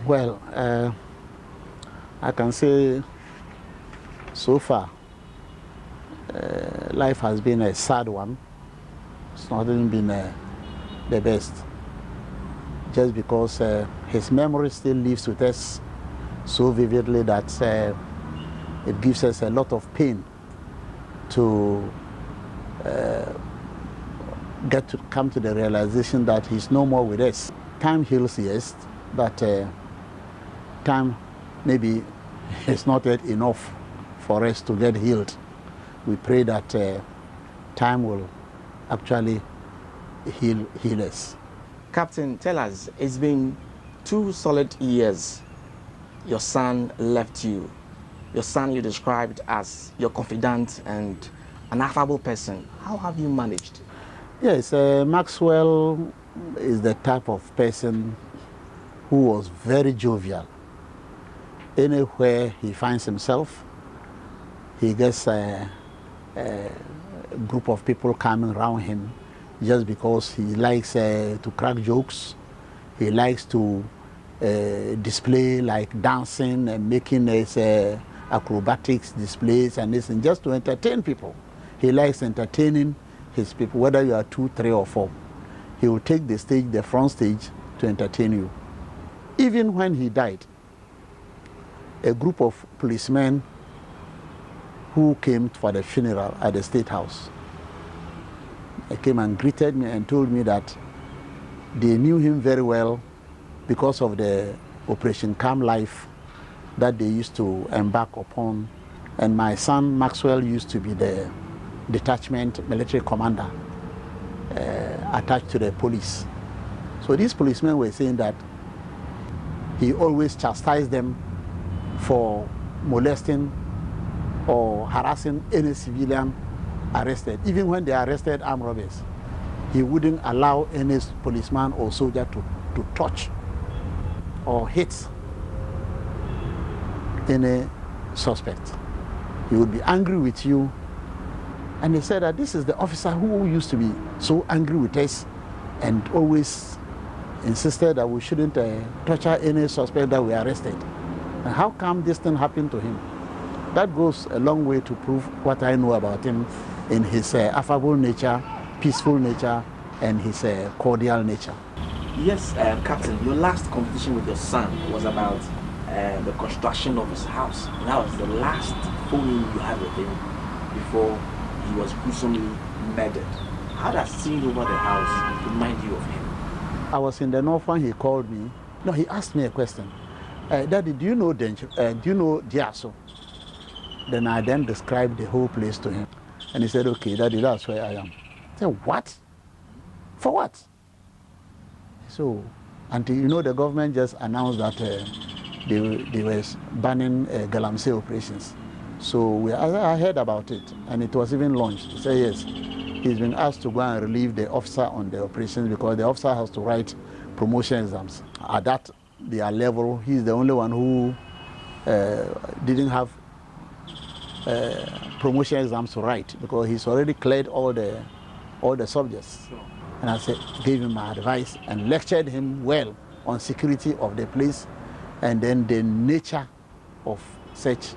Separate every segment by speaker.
Speaker 1: Well, I can say so far life has been a sad one. It's not even been the best, just because his memory still lives with us so vividly that it gives us a lot of pain to come to the realization that he's no more with us. Time heals, yes, but time maybe is not yet enough for us to get healed. We pray that time will actually heal us.
Speaker 2: Captain, tell us, it's been 2 solid years your son left you. Your son you described as your confidant and an affable person. How have you managed?
Speaker 1: Yes, Maxwell is the type of person who was very jovial. Anywhere he finds himself, he gets a group of people coming around him just because he likes to crack jokes. He likes to display like dancing and making his acrobatics displays and this, and just to entertain people. He likes entertaining his people, whether you are 2, 3, or 4. He will take the stage, the front stage, to entertain you. Even when he died, a group of policemen who came for the funeral at the State House, they came and greeted me and told me that they knew him very well because of the Operation Calm Life that they used to embark upon. And my son Maxwell used to be the detachment military commander attached to the police. So these policemen were saying that he always chastised them for molesting or harassing any civilian arrested. Even when they arrested armed robbers, he wouldn't allow any policeman or soldier to touch or hit any suspect. He would be angry with you. And he said that this is the officer who used to be so angry with us and always insisted that we shouldn't torture any suspect that we arrested. And how come this thing happened to him? That goes a long way to prove what I know about him in his affable nature, peaceful nature, and his cordial nature.
Speaker 2: Yes, Captain, your last conversation with your son was about the construction of his house. That was the last phone you had with him before he was gruesomely murdered. How does seeing over the house remind you of him?
Speaker 1: I was in the north when he called me. No, he asked me a question. Daddy, do you know Diaso? Then I described the whole place to him. And he said, okay, Daddy, that's where I am. I said, what? For what? So, until the government just announced that they were banning Galamsey operations. So I heard about it, and it was even launched. He said, yes, he's been asked to go and relieve the officer on the operations because the officer has to write promotion exams. At their level, he's the only one who didn't have promotion exams to write because he's already cleared all the subjects. And I gave him my advice and lectured him well on security of the place and then the nature of such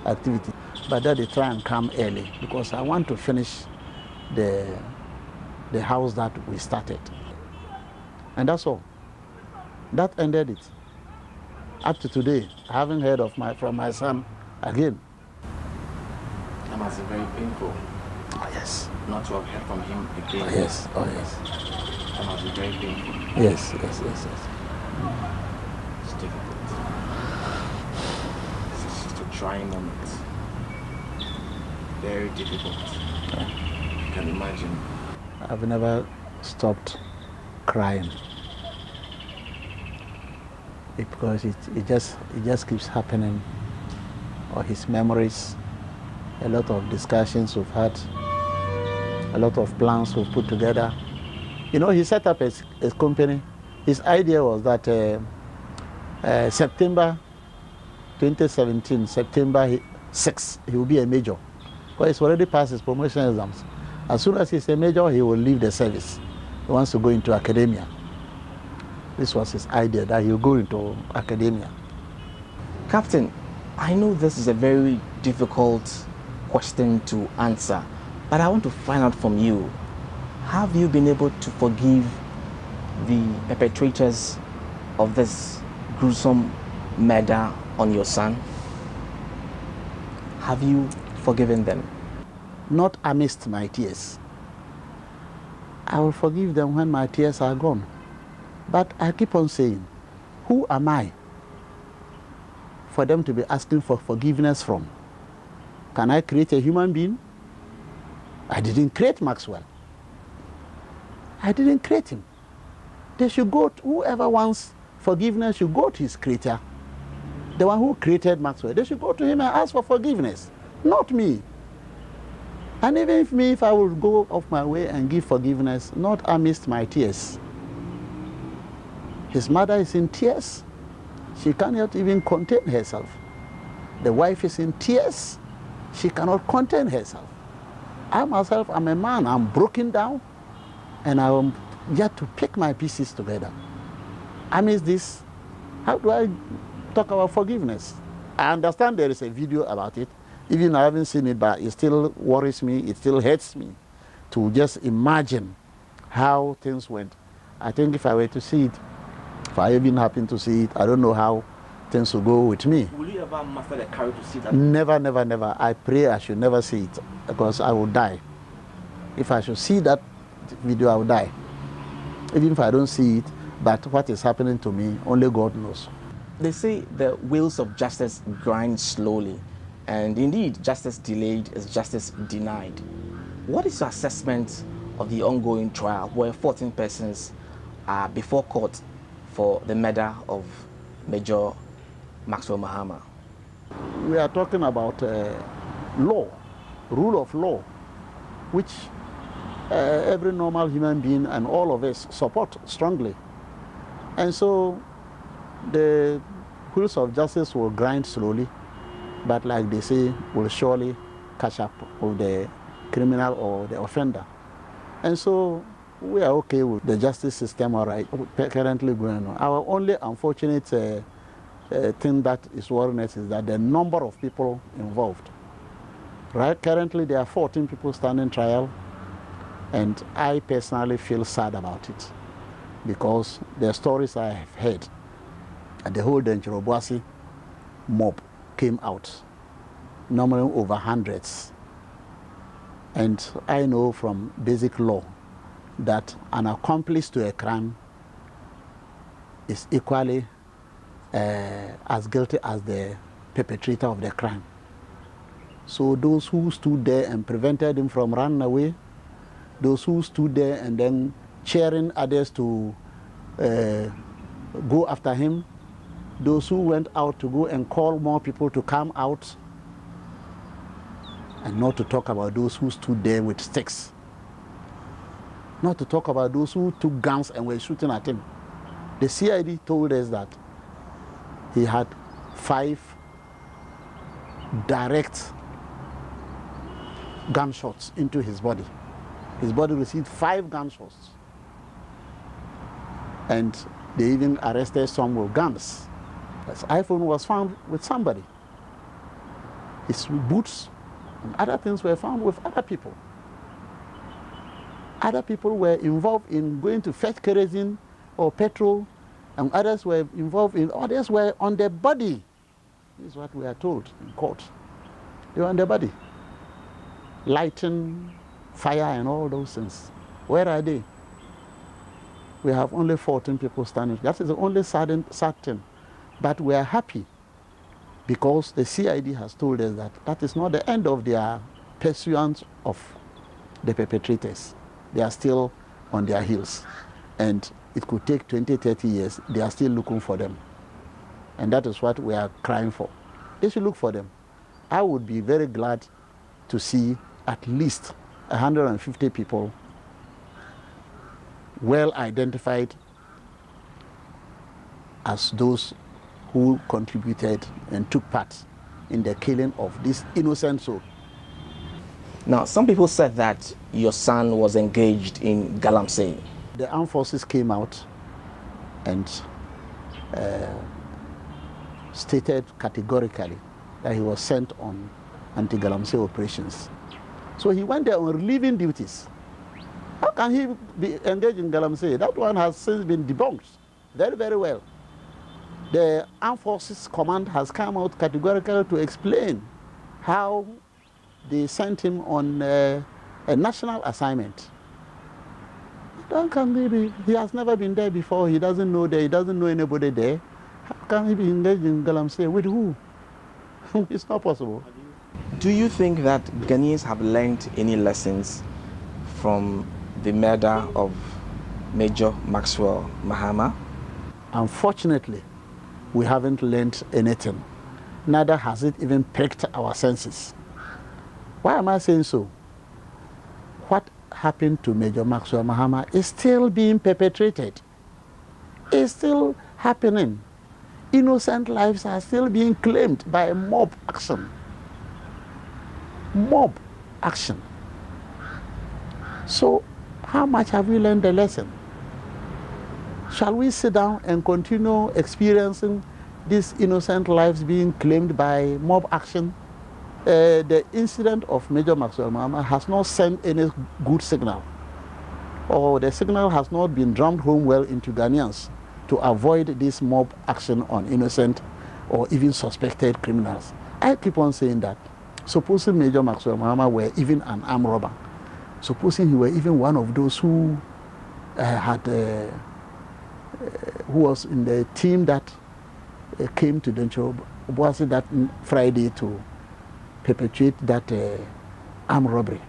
Speaker 1: activity. But that they try and come early because I want to finish the house that we started. And that's all. That ended it. Up to today, I haven't heard from my son again.
Speaker 2: That must be very painful.
Speaker 1: Oh, yes.
Speaker 2: Not to have heard from him again.
Speaker 1: Oh, yes. Oh, yes.
Speaker 2: That must be very painful.
Speaker 1: Yes.
Speaker 2: It's difficult. It's just a trying moment. Very difficult. You can imagine.
Speaker 1: I've never stopped crying because it just keeps happening. Or his memories, a lot of discussions we've had, a lot of plans we've put together. He set up his company. His idea was that September 2017, September 6, he will be a major. But he's already passed his promotion exams. As soon as he's a major, he will leave the service. He wants to go into academia. This was his idea, that he'll go into academia.
Speaker 2: Captain, I know this is a very difficult question to answer, but I want to find out from you, have you been able to forgive the perpetrators of this gruesome murder on your son? Have you forgiven them?
Speaker 1: Not amidst my tears. I will forgive them when my tears are gone. But I keep on saying, who am I for them to be asking for forgiveness from? Can I create a human being? I didn't create Maxwell. I didn't create him. They should go to, whoever wants forgiveness should go to his creator. The one who created Maxwell, they should go to him and ask for forgiveness, not me. And even if I would go off my way and give forgiveness, not amidst my tears. His mother is in tears. She cannot even contain herself. The wife is in tears. She cannot contain herself. I myself am a man. I'm broken down, and I'm yet to pick my pieces together. Amidst this, how do I talk about forgiveness? I understand there is a video about it. Even I haven't seen it, but it still worries me. It still hurts me to just imagine how things went. I think if I were to see it, if I even happen to see it, I don't know how things will go with me.
Speaker 2: Will you ever muster the courage to see that?
Speaker 1: Never, never, never. I pray I should never see it, because I will die. If I should see that video, I will die. Even if I don't see it, but what is happening to me, only God knows.
Speaker 2: They say the wheels of justice grind slowly, and indeed, justice delayed is justice denied. What is your assessment of the ongoing trial where 14 persons are before court for the murder of Major Maxwell Mahama?
Speaker 1: We are talking about law, rule of law, which every normal human being and all of us support strongly. And so the wheels of justice will grind slowly, but like they say, will surely catch up with the criminal or the offender. And so we are okay with the justice system, all right, currently going on. Our only unfortunate thing that is worrying us is that the number of people involved. Right? Currently, there are 14 people standing trial, and I personally feel sad about it, because the stories I have heard, and the whole Denkyira Obuasi mob came out, normally over hundreds. And I know from basic law that an accomplice to a crime is equally as guilty as the perpetrator of the crime. So those who stood there and prevented him from running away, those who stood there and then cheering others to go after him, those who went out to go and call more people to come out, and not to talk about those who stood there with sticks. Not to talk about those who took guns and were shooting at him. The CID told us that he had 5 direct gunshots into his body. His body received 5 gunshots. And they even arrested some with guns. His iPhone was found with somebody. His boots and other things were found with other people. Other people were involved in going to fetch kerosene or petrol, and others were involved in, others were on their body. This is what we are told in court. They were on their body, lighting fire and all those things. Where are they? We have only 14 people standing. That is the only sad thing. But we are happy because the CID has told us that that is not the end of their pursuit of the perpetrators. They are still on their heels. And it could take 20, 30 years. They are still looking for them. And that is what we are crying for. They should look for them. I would be very glad to see at least 150 people well identified as those who contributed and took part in the killing of this innocent soul.
Speaker 2: Now, some people said that your son was engaged in galamsey.
Speaker 1: The armed forces came out and stated categorically that he was sent on anti-galamsey operations. So he went there on relieving duties. How can he be engaged in galamsey? That one has since been debunked very, very well. The Armed Forces Command has come out categorically to explain how they sent him on a national assignment. How can he be? He has never been there before. He doesn't know there. He doesn't know anybody there. How can he be engaged in galamsey? With who? It's not possible.
Speaker 2: Do you think that Ghanaians have learned any lessons from the murder of Major Maxwell Mahama?
Speaker 1: Unfortunately, we haven't learned anything. Neither has it even pricked our senses. Why am I saying so? What happened to Major Maxwell Mahama is still being perpetrated. It's still happening. Innocent lives are still being claimed by mob action. Mob action. So, how much have we learned the lesson? Shall we sit down and continue experiencing these innocent lives being claimed by mob action? The incident of Major Maxwell Mahama has not sent any good signal, or the signal has not been drummed home well into Ghanaians to avoid this mob action on innocent or even suspected criminals. I keep on saying that. Supposing Major Maxwell Mahama were even an armed robber, supposing he were even one of those who who was in the team that came to Denkyira Obuasi that Friday to perpetrate that armed robbery,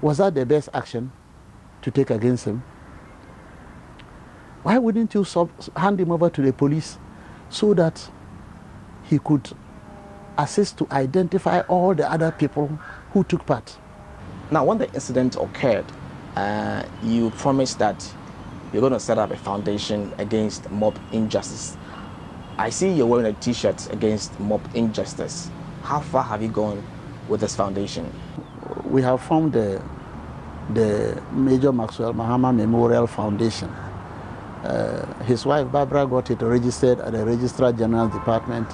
Speaker 1: was that the best action to take against him? Why wouldn't you hand him over to the police so that he could assist to identify all the other people who took part?
Speaker 2: Now, when the incident occurred, you promised that you're going to set up a foundation against mob injustice. I see you're wearing a t-shirt against mob injustice. How far have you gone with this foundation?
Speaker 1: We have formed the Major Maxwell Mahama Memorial Foundation. His wife Barbara got it registered at the Registrar General's Department,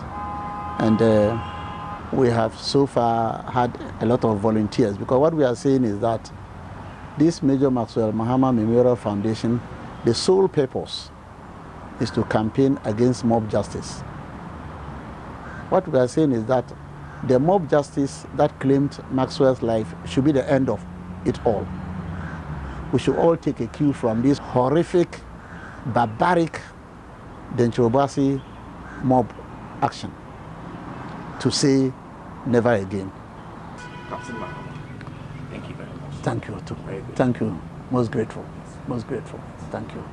Speaker 1: and we have so far had a lot of volunteers, because what we are saying is that this Major Maxwell Mahama Memorial Foundation, the sole purpose is to campaign against mob justice. What we are saying is that the mob justice that claimed Maxwell's life should be the end of it all. We should all take a cue from this horrific, barbaric Denkyira Obuasi mob action to say never again.
Speaker 2: Captain Mahama, thank you very much.
Speaker 1: Thank you too. Thank you. Most grateful. Most grateful. Thank you.